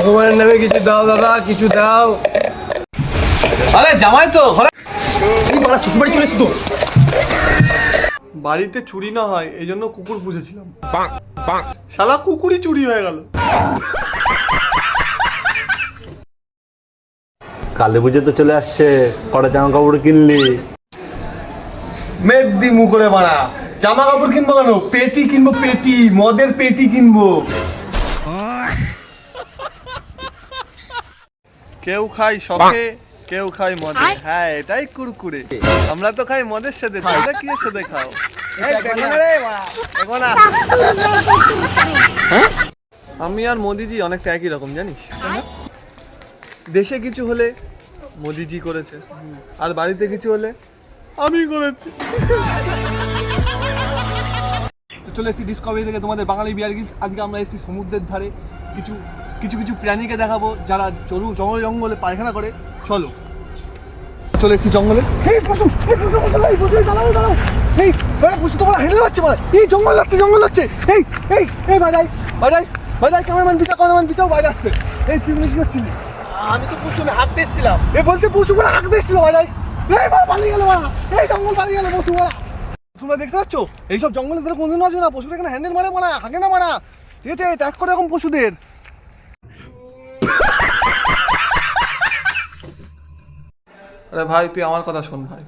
ভগবানের নামে কিছু দাও দাদা, কিছু দাও। আরে জামাই তো ঘরে শ্বশুরবাড়ি চলে এসেছি তো। বাড়িতে চুরি না হয় এই জন্য কুকুর পুষেছিলাম, শালা কুকুরই চুরি হয়ে গেল। কালী পুজো তো চলে আসছে, কটা জামা কাপড় কিনলি? মেদি মুখ করে বাড়া, জামা কাপড় কিনবো কেন? পেটি কিনবো, পেটি, মদের পেটি কিনবো। কেউ খাই শখে, কেউ খাই মদে। হ্যাঁ এটাই কুরকুরে। আমরা তো খাই মদের সাথে, তোমরা কি এর সাথে খাও? আমি আর মোদিজি অনেকটা একই রকম, জানিস? দেশে কিছু হলে মোদিজি করেছে, আর বাড়িতে কিছু হলে আমি করেছি। তো চলে এসেছি ডিসকভারি থেকে তোমাদের বাঙালি বিয়ার গিস। আজকে আমরা এসেছি সমুদ্রের ধারে, কিছু কিছু কিছু প্রাণীকে দেখাবো যারা জঙ্গল জঙ্গলে পায়খানা করে। চলো চলে এসেছি জঙ্গলে। এই পশু, এই পশু, পশু, এই পশু, দাঁড়াও দাঁড়াও। এই পশু তো বলা হেঁটে যাচ্ছে, বলা এই জঙ্গল লাগছে, জঙ্গল লাগছে। এই এই এই বাজাই বাজাই বাজাই, ক্যামেরাম্যান পিছাও, ক্যামেরাম্যান পিছাও, বাইরে আসছে। এই তুই কি করছিলি? আমি তো পশু হাত দিচ্ছিলাম। এ বলছে পশু বলে হাঁক দিচ্ছিল বাজাই। এই বাবা পালিয়ে গেল, বাবা এই জঙ্গল পালিয়ে গেল পশু বলা। তোমরা দেখতে পাচ্ছ এইসব জঙ্গলের ধারে কোনদিন আসবে না, পশুরা এখানে হ্যান্ডেল মারে, মারা হাঁকে না, মারা। ঠিক আছে, ত্যাগ করে এরকম পশুদের। আরে ভাই তুই আমার কথা শোন ভাই,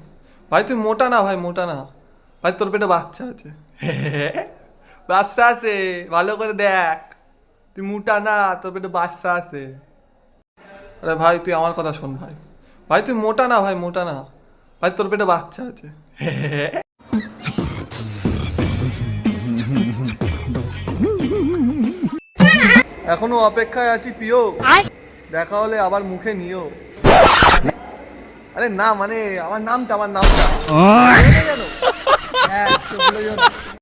ভাই তুই মোটা না ভাই, মোটা না ভাই, তোর পেটে বাচ্চা আছে। বাচ্চা আছে, ভালো করে দেখ, তুই মোটা না, তোর পেটে বাচ্চা আছে। আরে ভাই তুই আমার কথা শোন ভাই, ভাই তুই মোটা না ভাই, মোটা না ভাই, তোর পেটে বাচ্চা আছে। এখনো অপেক্ষায় আছি প্রিয়, দেখা হলে আবার মুখে নিও। আরে না মানে আমার নামটা, আমার নামটা।